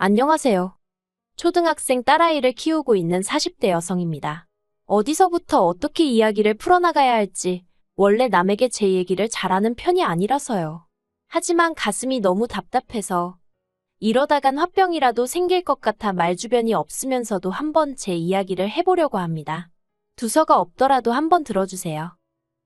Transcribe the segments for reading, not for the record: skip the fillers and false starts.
안녕하세요. 초등학생 딸아이를 키우고 있는 40대 여성입니다. 어디서부터 어떻게 이야기를 풀어나가야 할지 원래 남에게 제 얘기를 잘하는 편이 아니라서요. 하지만 가슴이 너무 답답해서 이러다간 화병이라도 생길 것 같아 말주변이 없으면서도 한번 제 이야기를 해보려고 합니다. 두서가 없더라도 한번 들어주세요.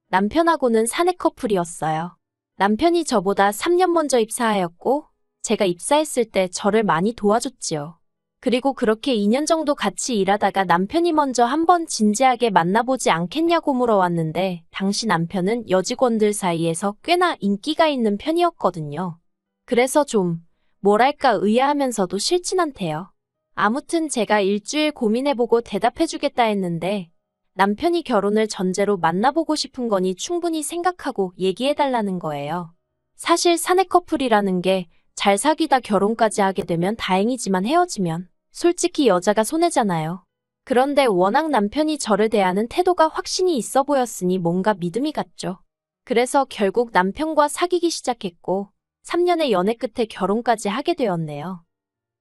남편하고는 사내 커플이었어요. 남편이 저보다 3년 먼저 입사하였고 제가 입사했을 때 저를 많이 도와줬지요. 그리고 그렇게 2년 정도 같이 일하다가 남편이 먼저 한번 진지하게 만나보지 않겠냐고 물어왔는데 당시 남편은 여직원들 사이에서 꽤나 인기가 있는 편이었거든요. 그래서 좀 뭐랄까 의아하면서도 싫진 않대요. 아무튼 제가 일주일 고민해보고 대답해주겠다 했는데 남편이 결혼을 전제로 만나보고 싶은 거니 충분히 생각하고 얘기해달라는 거예요. 사실 사내 커플이라는 게 잘 사귀다 결혼까지 하게 되면 다행이지만 헤어지면 솔직히 여자가 손해잖아요. 그런데 워낙 남편이 저를 대하는 태도가 확신이 있어 보였으니 뭔가 믿음이 갔죠. 그래서 결국 남편과 사귀기 시작했고 3년의 연애 끝에 결혼까지 하게 되었네요.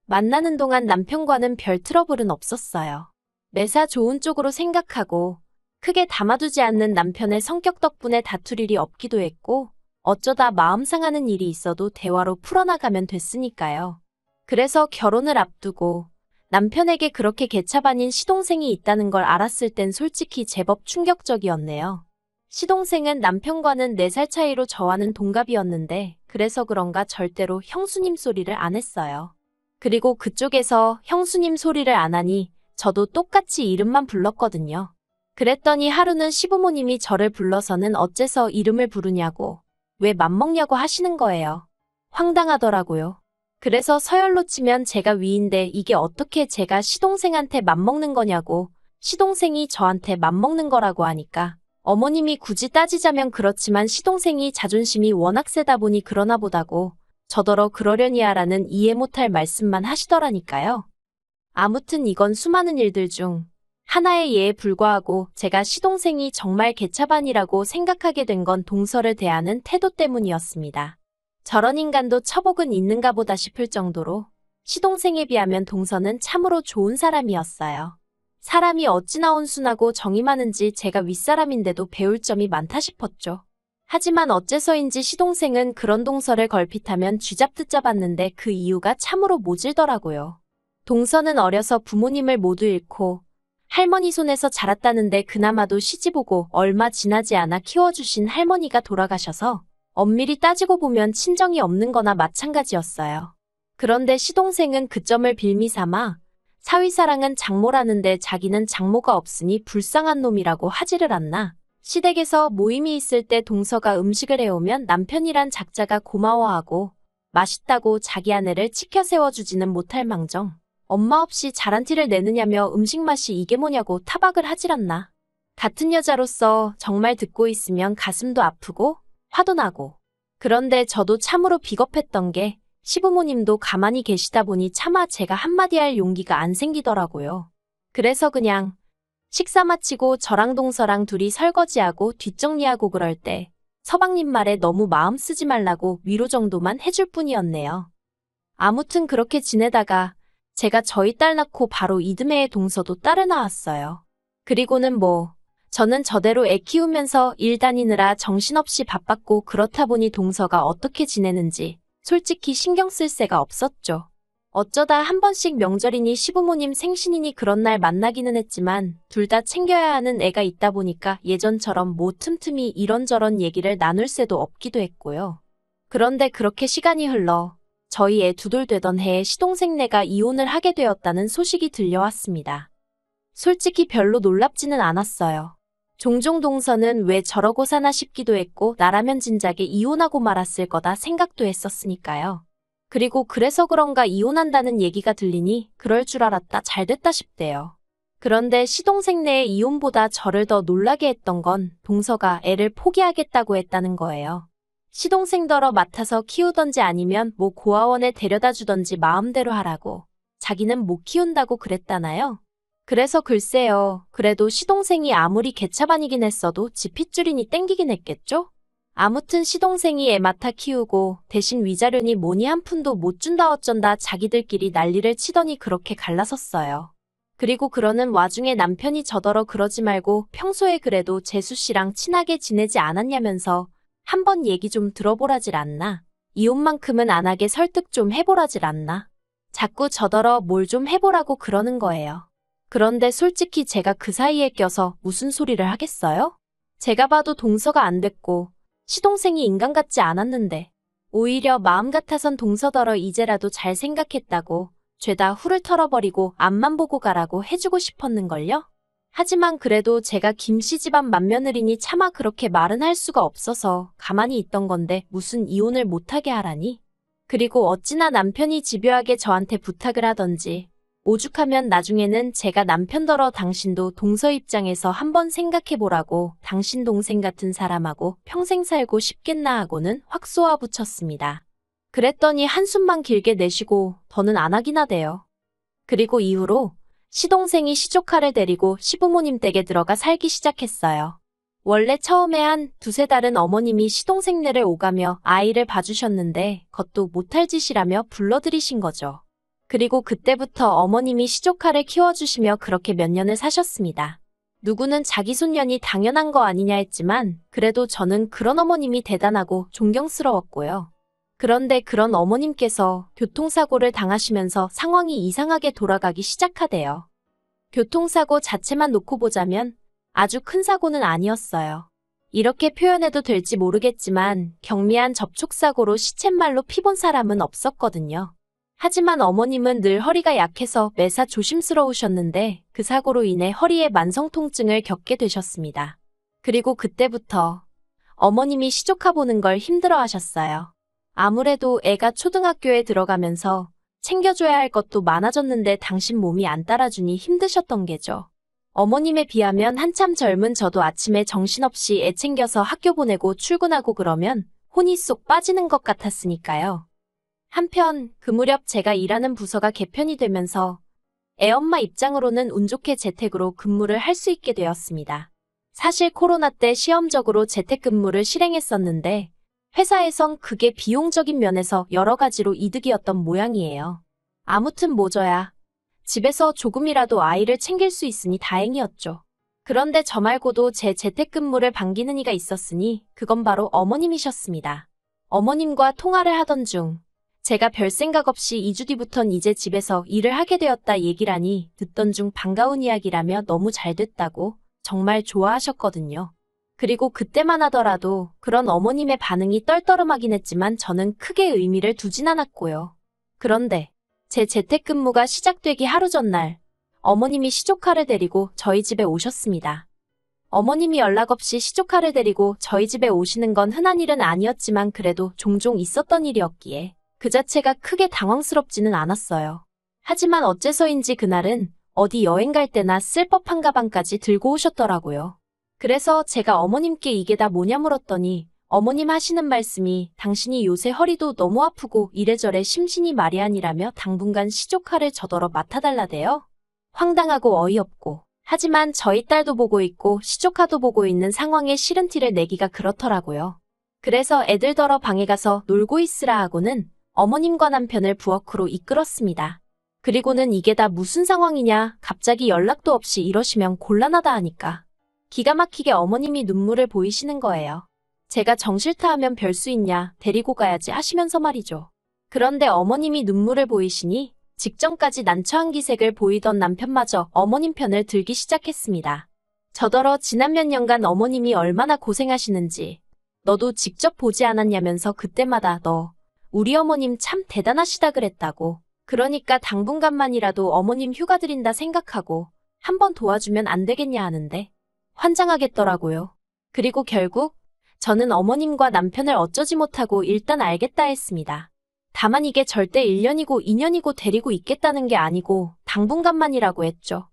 만나는 동안 남편과는 별 트러블은 없었어요. 매사 좋은 쪽으로 생각하고 크게 담아두지 않는 남편의 성격 덕분에 다툴 일이 없기도 했고 어쩌다 마음 상하는 일이 있어도 대화로 풀어나가면 됐으니까요. 그래서 결혼을 앞두고 남편에게 그렇게 개차반인 시동생이 있다는 걸 알았을 땐 솔직히 제법 충격적이었네요. 시동생은 남편과는 4살 차이로 저와는 동갑이었는데 그래서 그런가 절대로 형수님 소리를 안 했어요. 그리고 그쪽에서 형수님 소리를 안 하니 저도 똑같이 이름만 불렀거든요. 그랬더니 하루는 시부모님이 저를 불러서는 어째서 이름을 부르냐고 왜 맘먹냐고 하시는 거예요. 황당하더라고요. 그래서 서열로 치면 제가 위인데 이게 어떻게 제가 시동생한테 맘먹는 거냐고 시동생이 저한테 맘먹는 거라고 하니까 어머님이 굳이 따지자면 그렇지만 시동생이 자존심이 워낙 세다 보니 그러나 보다고 저더러 그러려니야 라는 이해 못할 말씀만 하시더라니까요. 아무튼 이건 수많은 일들 중 하나의 예에 불과하고 제가 시동생이 정말 개차반이라고 생각하게 된 건 동서를 대하는 태도 때문이었습니다. 저런 인간도 처복은 있는가 보다 싶을 정도로 시동생에 비하면 동서는 참으로 좋은 사람이었어요. 사람이 어찌나 온순하고 정이 많은지 제가 윗사람인데도 배울 점이 많다 싶었죠. 하지만 어째서인지 시동생은 그런 동서를 걸핏하면 쥐잡듯 잡았는데 그 이유가 참으로 모질더라고요. 동서는 어려서 부모님을 모두 잃고 할머니 손에서 자랐다는데 그나마도 시집오고 얼마 지나지 않아 키워주신 할머니가 돌아가셔서 엄밀히 따지고 보면 친정이 없는 거나 마찬가지였어요. 그런데 시동생은 그 점을 빌미 삼아 사위사랑은 장모라는데 자기는 장모가 없으니 불쌍한 놈이라고 하지를 않나. 시댁에서 모임이 있을 때 동서가 음식을 해오면 남편이란 작자가 고마워하고 맛있다고 자기 아내를 치켜 세워주지는 못할 망정. 엄마 없이 잘한 티를 내느냐며 음식 맛이 이게 뭐냐고 타박을 하질 않나. 같은 여자로서 정말 듣고 있으면 가슴도 아프고 화도 나고. 그런데 저도 참으로 비겁했던 게 시부모님도 가만히 계시다 보니 차마 제가 한마디 할 용기가 안 생기더라고요. 그래서 그냥 식사 마치고 저랑 동서랑 둘이 설거지하고 뒷정리하고 그럴 때 서방님 말에 너무 마음 쓰지 말라고 위로 정도만 해줄 뿐이었네요. 아무튼 그렇게 지내다가 제가 저희 딸 낳고 바로 이듬해에 동서도 딸을 낳았어요. 그리고는 저는 저대로 애 키우면서 일 다니느라 정신없이 바빴고 그렇다 보니 동서가 어떻게 지내는지 솔직히 신경 쓸 새가 없었죠. 어쩌다 한 번씩 명절이니 시부모님 생신이니 그런 날 만나기는 했지만 둘 다 챙겨야 하는 애가 있다 보니까 예전처럼 틈틈이 이런저런 얘기를 나눌 새도 없기도 했고요. 그런데 그렇게 시간이 흘러 저희 애 2돌 되던 해에 시동생네가 이혼을 하게 되었다는 소식이 들려왔습니다. 솔직히 별로 놀랍지는 않았어요. 종종 동서는 왜 저러고 사나 싶기도 했고 나라면 진작에 이혼하고 말았을 거다 생각도 했었으니까요. 그리고 그래서 그런가 이혼한다는 얘기가 들리니 그럴 줄 알았다 잘됐다 싶대요. 그런데 시동생네의 이혼보다 저를 더 놀라게 했던 건 동서가 애를 포기하겠다고 했다는 거예요. 시동생더러 맡아서 키우던지 아니면 고아원에 데려다 주던지 마음대로 하라고. 자기는 못 키운다고 그랬다나요? 그래서 글쎄요. 그래도 시동생이 아무리 개차반이긴 했어도 지 핏줄이니 땡기긴 했겠죠? 아무튼 시동생이 애 맡아 키우고 대신 위자료니 뭐니 한 푼도 못 준다 어쩐다 자기들끼리 난리를 치더니 그렇게 갈라섰어요. 그리고 그러는 와중에 남편이 저더러 그러지 말고 평소에 그래도 재수씨랑 친하게 지내지 않았냐면서 한번 얘기 좀 들어보라질 않나. 이혼만큼은 안 하게 설득 좀 해보라질 않나. 자꾸 저더러 뭘 좀 해보라고 그러는 거예요. 그런데 솔직히 제가 그 사이에 껴서 무슨 소리를 하겠어요? 제가 봐도 동서가 안 됐고 시동생이 인간 같지 않았는데 오히려 마음 같아선 동서더러 이제라도 잘 생각했다고 죄다 후를 털어버리고 앞만 보고 가라고 해주고 싶었는걸요? 하지만 그래도 제가 김씨 집안 맏며느리니 차마 그렇게 말은 할 수가 없어서 가만히 있던 건데 무슨 이혼을 못하게 하라니? 그리고 어찌나 남편이 집요하게 저한테 부탁을 하던지 오죽하면 나중에는 제가 남편더러 당신도 동서 입장에서 한번 생각해보라고 당신 동생 같은 사람하고 평생 살고 싶겠나 하고는 확 쏘아붙였습니다. 그랬더니 한숨만 길게 내쉬고 더는 안 하긴 하대요. 그리고 이후로 시동생이 시조카를 데리고 시부모님 댁에 들어가 살기 시작했어요. 원래 처음에 한 두세 달은 어머님이 시동생네를 오가며 아이를 봐주셨는데 그것도 못할 짓이라며 불러들이신 거죠. 그리고 그때부터 어머님이 시조카를 키워주시며 그렇게 몇 년을 사셨습니다. 누구는 자기 손년이 당연한 거 아니냐 했지만 그래도 저는 그런 어머님이 대단하고 존경스러웠고요. 그런데 그런 어머님께서 교통사고를 당하시면서 상황이 이상하게 돌아가기 시작하대요. 교통사고 자체만 놓고 보자면 아주 큰 사고는 아니었어요. 이렇게 표현해도 될지 모르겠지만 경미한 접촉사고로 시쳇말로 피 본 사람은 없었거든요. 하지만 어머님은 늘 허리가 약해서 매사 조심스러우셨는데 그 사고로 인해 허리에 만성통증을 겪게 되셨습니다. 그리고 그때부터 어머님이 시조카 보는 걸 힘들어 하셨어요. 아무래도 애가 초등학교에 들어가면서 챙겨줘야 할 것도 많아졌는데 당신 몸이 안 따라주니 힘드셨던 게죠. 어머님에 비하면 한참 젊은 저도 아침에 정신없이 애 챙겨서 학교 보내고 출근하고 그러면 혼이 쏙 빠지는 것 같았으니까요. 한편 그 무렵 제가 일하는 부서가 개편이 되면서 애엄마 입장으로는 운 좋게 재택으로 근무를 할 수 있게 되었습니다. 사실 코로나 때 시험적으로 재택근무를 실행했었는데 회사에선 그게 비용적인 면에서 여러 가지로 이득이었던 모양이에요. 아무튼 뭐져야 집에서 조금이라도 아이를 챙길 수 있으니 다행이었죠. 그런데 저 말고도 제 재택근무를 반기는 이가 있었으니 그건 바로 어머님이셨습니다. 어머님과 통화를 하던 중 제가 별 생각 없이 2주 뒤부턴 이제 집에서 일을 하게 되었다 얘기라니 듣던 중 반가운 이야기라며 너무 잘 됐다고 정말 좋아하셨거든요. 그리고 그때만 하더라도 그런 어머님의 반응이 떨떠름하긴 했지만 저는 크게 의미를 두진 않았고요. 그런데 제 재택근무가 시작되기 하루 전날 어머님이 시조카를 데리고 저희 집에 오셨습니다. 어머님이 연락 없이 시조카를 데리고 저희 집에 오시는 건 흔한 일은 아니었지만 그래도 종종 있었던 일이었기에 그 자체가 크게 당황스럽지는 않았어요. 하지만 어째서인지 그날은 어디 여행 갈 때나 쓸 법한 가방까지 들고 오셨더라고요. 그래서 제가 어머님께 이게 다 뭐냐 물었더니 어머님 하시는 말씀이 당신이 요새 허리도 너무 아프고 이래저래 심신이 말이 아니라며 당분간 시조카를 저더러 맡아달라대요. 황당하고 어이없고 하지만 저희 딸도 보고 있고 시조카도 보고 있는 상황에 싫은 티를 내기가 그렇더라고요. 그래서 애들더러 방에 가서 놀고 있으라 하고는 어머님과 남편을 부엌으로 이끌었습니다. 그리고는 이게 다 무슨 상황이냐 갑자기 연락도 없이 이러시면 곤란하다 하니까 기가 막히게 어머님이 눈물을 보이시는 거예요. 제가 정 싫다 하면 별 수 있냐 데리고 가야지 하시면서 말이죠. 그런데 어머님이 눈물을 보이시니 직전까지 난처한 기색을 보이던 남편마저 어머님 편을 들기 시작했습니다. 저더러 지난 몇 년간 어머님이 얼마나 고생하시는지 너도 직접 보지 않았냐면서 그때마다 너 우리 어머님 참 대단하시다 그랬다고. 그러니까 당분간만이라도 어머님 휴가 드린다 생각하고 한번 도와주면 안 되겠냐 하는데 환장하겠더라고요. 그리고 결국 저는 어머님과 남편을 어쩌지 못하고 일단 알겠다 했습니다. 다만 이게 절대 1년이고 2년이고 데리고 있겠다는 게 아니고 당분간만이라고 했죠.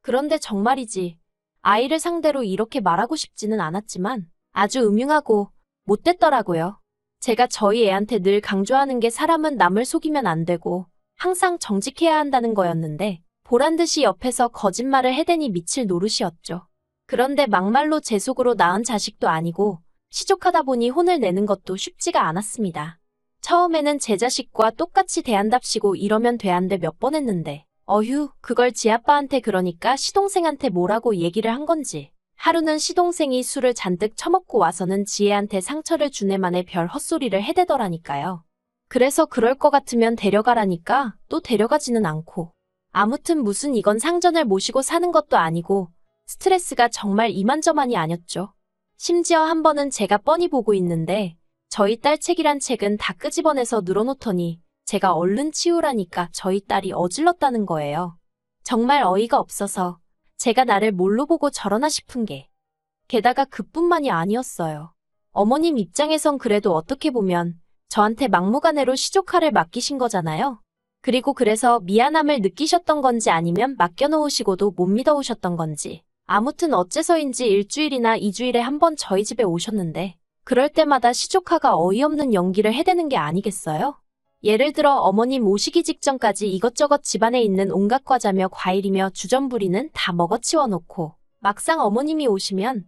그런데 정말이지 아이를 상대로 이렇게 말하고 싶지는 않았지만 아주 음흉하고 못됐더라고요. 제가 저희 애한테 늘 강조하는 게 사람은 남을 속이면 안 되고 항상 정직해야 한다는 거였는데 보란듯이 옆에서 거짓말을 해대니 미칠 노릇이었죠. 그런데 막말로 제 속으로 낳은 자식도 아니고 시족하다 보니 혼을 내는 것도 쉽지가 않았습니다. 처음에는 제 자식과 똑같이 대한답시고 이러면 돼안돼 몇 번 했는데 어휴, 그걸 지아빠한테 그러니까 시동생한테 뭐라고 얘기를 한 건지. 하루는 시동생이 술을 잔뜩 처먹고 와서는 지혜한테 상처를 주네만에 별 헛소리를 해대더라니까요. 그래서 그럴 것 같으면 데려가라니까 또 데려가지는 않고. 아무튼 무슨 이건 상전을 모시고 사는 것도 아니고 스트레스가 정말 이만저만이 아니었죠. 심지어 한 번은 제가 뻔히 보고 있는데 저희 딸 책이란 책은 다 끄집어내서 늘어놓더니 제가 얼른 치우라니까 저희 딸이 어질렀다는 거예요. 정말 어이가 없어서 제가 나를 뭘로 보고 저러나 싶은 게. 게다가 그뿐만이 아니었어요. 어머님 입장에선 그래도 어떻게 보면 저한테 막무가내로 시조카를 맡기신 거잖아요. 그리고 그래서 미안함을 느끼셨던 건지 아니면 맡겨놓으시고도 못 믿어오셨던 건지. 아무튼 어째서인지 일주일이나 2주일에 한 번 저희 집에 오셨는데 그럴 때마다 시조카가 어이없는 연기를 해대는 게 아니겠어요? 예를 들어 어머님 오시기 직전까지 이것저것 집안에 있는 온갖 과자며 과일이며 주전부리는 다 먹어치워 놓고 막상 어머님이 오시면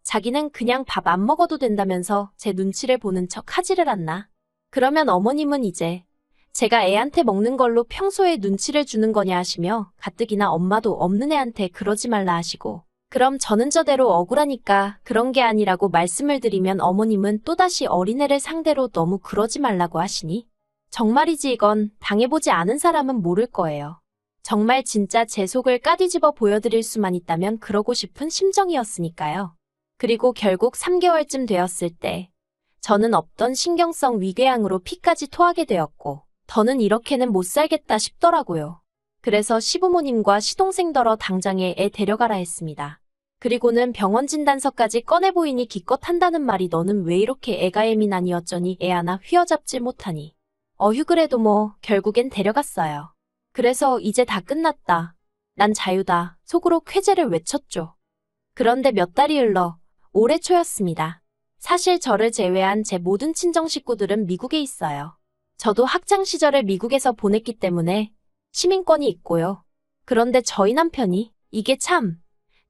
자기는 그냥 밥 안 먹어도 된다면서 제 눈치를 보는 척 하지를 않나. 그러면 어머님은 이제 제가 애한테 먹는 걸로 평소에 눈치를 주는 거냐 하시며 가뜩이나 엄마도 없는 애한테 그러지 말라 하시고 그럼 저는 저대로 억울하니까 그런 게 아니라고 말씀을 드리면 어머님은 또다시 어린애를 상대로 너무 그러지 말라고 하시니 정말이지 이건 당해보지 않은 사람은 모를 거예요. 정말 진짜 제 속을 까뒤집어 보여드릴 수만 있다면 그러고 싶은 심정이었으니까요. 그리고 결국 3개월쯤 되었을 때 저는 없던 신경성 위궤양으로 피까지 토하게 되었고 더는 이렇게는 못 살겠다 싶더라고요. 그래서 시부모님과 시동생더러 당장에 애 데려가라 했습니다. 그리고는 병원 진단서까지 꺼내 보이니 기껏 한다는 말이 너는 왜 이렇게 애가 예민하니 어쩌니 애 하나 휘어잡질 못하니. 어휴 그래도 뭐 결국엔 데려갔어요. 그래서 이제 다 끝났다. 난 자유다. 속으로 쾌재를 외쳤죠. 그런데 몇 달이 흘러 올해 초였습니다. 사실 저를 제외한 제 모든 친정 식구들은 미국에 있어요. 저도 학창 시절을 미국에서 보냈기 때문에 시민권이 있고요. 그런데 저희 남편이 이게 참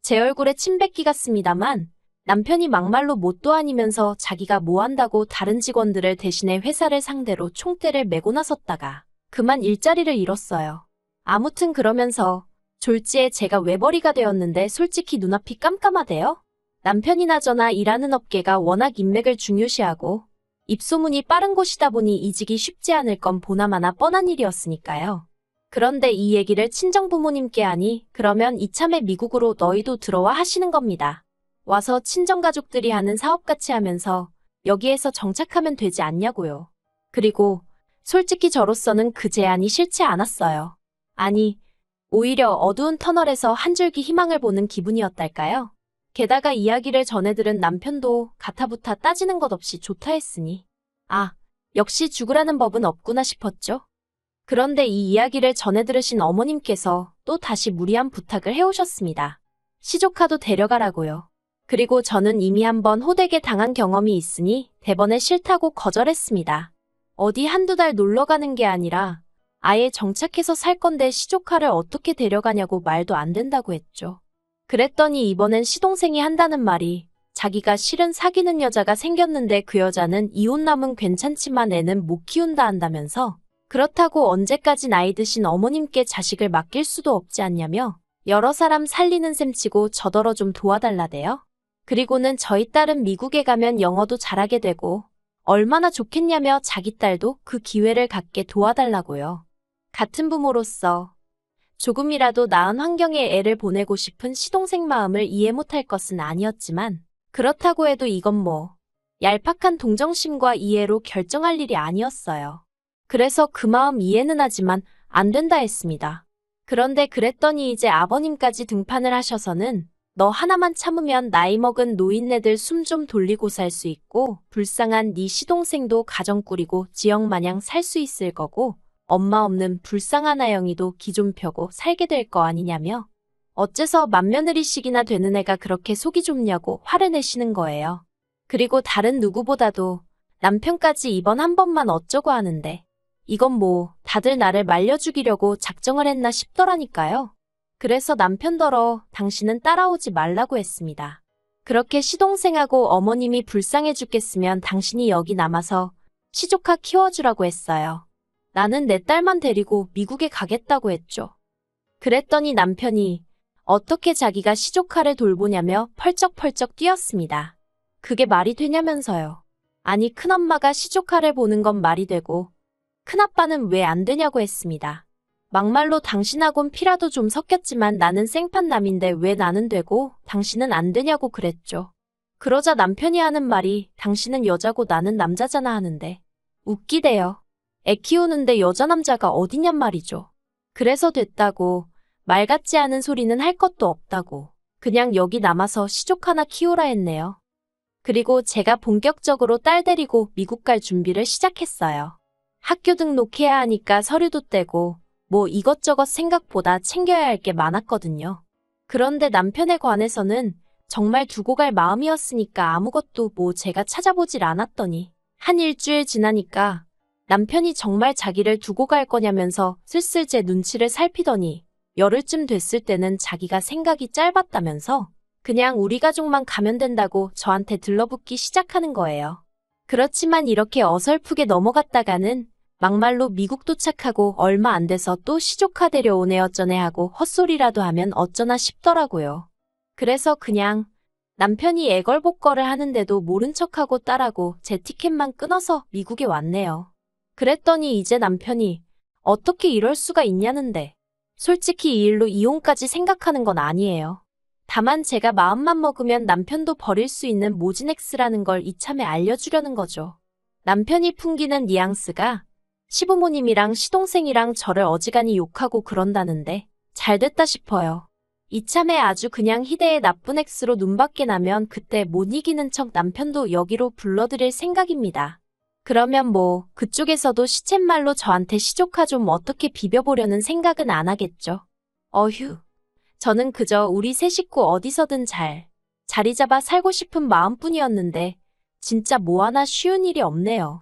제 얼굴에 침 뱉기 같습니다만 남편이 막말로 뭣도 아니면서 자기가 뭐 한다고 다른 직원들을 대신해 회사를 상대로 총대를 메고 나섰다가 그만 일자리를 잃었어요. 아무튼 그러면서 졸지에 제가 외벌이가 되었는데 솔직히 눈앞이 깜깜하대요. 남편이나 저나 일하는 업계가 워낙 인맥을 중요시하고 입소문이 빠른 곳이다 보니 이직이 쉽지 않을 건 보나마나 뻔한 일이었으니까요. 그런데 이 얘기를 친정부모님께 하니 그러면 이참에 미국으로 너희도 들어와 하시는 겁니다. 와서 친정가족들이 하는 사업같이 하면서 여기에서 정착하면 되지 않냐고요. 그리고 솔직히 저로서는 그 제안이 싫지 않았어요. 아니, 오히려 어두운 터널에서 한 줄기 희망을 보는 기분이었달까요? 게다가 이야기를 전해들은 남편도 가타부타 따지는 것 없이 좋다 했으니 아, 역시 죽으라는 법은 없구나 싶었죠. 그런데 이 이야기를 전해 들으신 어머님께서 또 다시 무리한 부탁을 해오셨습니다. 시조카도 데려가라고요. 그리고 저는 이미 한번 호되게 당한 경험이 있으니 대번에 싫다고 거절했습니다. 어디 한두 달 놀러 가는 게 아니라 아예 정착해서 살 건데 시조카를 어떻게 데려가냐고 말도 안 된다고 했죠. 그랬더니 이번엔 시동생이 한다는 말이 자기가 실은 사귀는 여자가 생겼는데 그 여자는 이혼남은 괜찮지만 애는 못 키운다 한다면서 그렇다고 언제까지 나이 드신 어머님께 자식을 맡길 수도 없지 않냐며 여러 사람 살리는 셈치고 저더러 좀 도와달라대요. 그리고는 저희 딸은 미국에 가면 영어도 잘하게 되고 얼마나 좋겠냐며 자기 딸도 그 기회를 갖게 도와달라고요. 같은 부모로서 조금이라도 나은 환경에 애를 보내고 싶은 시동생 마음을 이해 못할 것은 아니었지만 그렇다고 해도 이건 뭐 얄팍한 동정심과 이해로 결정할 일이 아니었어요. 그래서 그 마음 이해는 하지만 안 된다 했습니다. 그런데 그랬더니 이제 아버님까지 등판을 하셔서는 너 하나만 참으면 나이 먹은 노인네들 숨 좀 돌리고 살 수 있고 불쌍한 네 시동생도 가정 꾸리고 지역마냥 살 수 있을 거고 엄마 없는 불쌍한 아영이도 기 좀 펴고 살게 될 거 아니냐며 어째서 맏며느리씩이나 되는 애가 그렇게 속이 좁냐고 화를 내시는 거예요. 그리고 다른 누구보다도 남편까지 이번 한 번만 어쩌고 하는데 이건 뭐 다들 나를 말려 죽이려고 작정을 했나 싶더라니까요. 그래서 남편더러 당신은 따라오지 말라고 했습니다. 그렇게 시동생하고 어머님이 불쌍해 죽겠으면 당신이 여기 남아서 시조카 키워주라고 했어요. 나는 내 딸만 데리고 미국에 가겠다고 했죠. 그랬더니 남편이 어떻게 자기가 시조카를 돌보냐며 펄쩍펄쩍 뛰었습니다. 그게 말이 되냐면서요. 아니 큰엄마가 시조카를 보는 건 말이 되고 큰아빠는 왜 안 되냐고 했습니다. 막말로 당신하곤 피라도 좀 섞였지만 나는 생판남인데 왜 나는 되고 당신은 안 되냐고 그랬죠. 그러자 남편이 하는 말이 당신은 여자고 나는 남자잖아 하는데 웃기대요. 애 키우는데 여자 남자가 어디냔 말이죠. 그래서 됐다고 말 같지 않은 소리는 할 것도 없다고 그냥 여기 남아서 시족 하나 키우라 했네요. 그리고 제가 본격적으로 딸 데리고 미국 갈 준비를 시작했어요. 학교 등록해야 하니까 서류도 떼고 뭐 이것저것 생각보다 챙겨야 할 게 많았거든요. 그런데 남편에 관해서는 정말 두고 갈 마음이었으니까 아무것도 뭐 제가 찾아보질 않았더니 한 일주일 지나니까 남편이 정말 자기를 두고 갈 거냐면서 슬슬 제 눈치를 살피더니 열흘쯤 됐을 때는 자기가 생각이 짧았다면서 그냥 우리 가족만 가면 된다고 저한테 들러붙기 시작하는 거예요. 그렇지만 이렇게 어설프게 넘어갔다가는 막말로 미국 도착하고 얼마 안 돼서 또 시조카 데려오네 어쩌네 하고 헛소리라도 하면 어쩌나 싶더라고요. 그래서 그냥 남편이 애걸복걸을 하는데도 모른 척하고 딸하고 제 티켓만 끊어서 미국에 왔네요. 그랬더니 이제 남편이 어떻게 이럴 수가 있냐는데 솔직히 이 일로 이혼까지 생각하는 건 아니에요. 다만 제가 마음만 먹으면 남편도 버릴 수 있는 모진엑스라는 걸 이참에 알려주려는 거죠. 남편이 풍기는 뉘앙스가 시부모님이랑 시동생이랑 저를 어지간히 욕하고 그런다는데 잘됐다 싶어요. 이참에 아주 그냥 희대의 나쁜 X로 눈밖에 나면 그때 못 이기는 척 남편도 여기로 불러들일 생각입니다. 그러면 뭐 그쪽에서도 시쳇말로 저한테 시조카 좀 어떻게 비벼보려는 생각은 안 하겠죠. 어휴. 저는 그저 우리 세 식구 어디서든 잘 자리 잡아 살고 싶은 마음뿐이었는데 진짜 뭐 하나 쉬운 일이 없네요.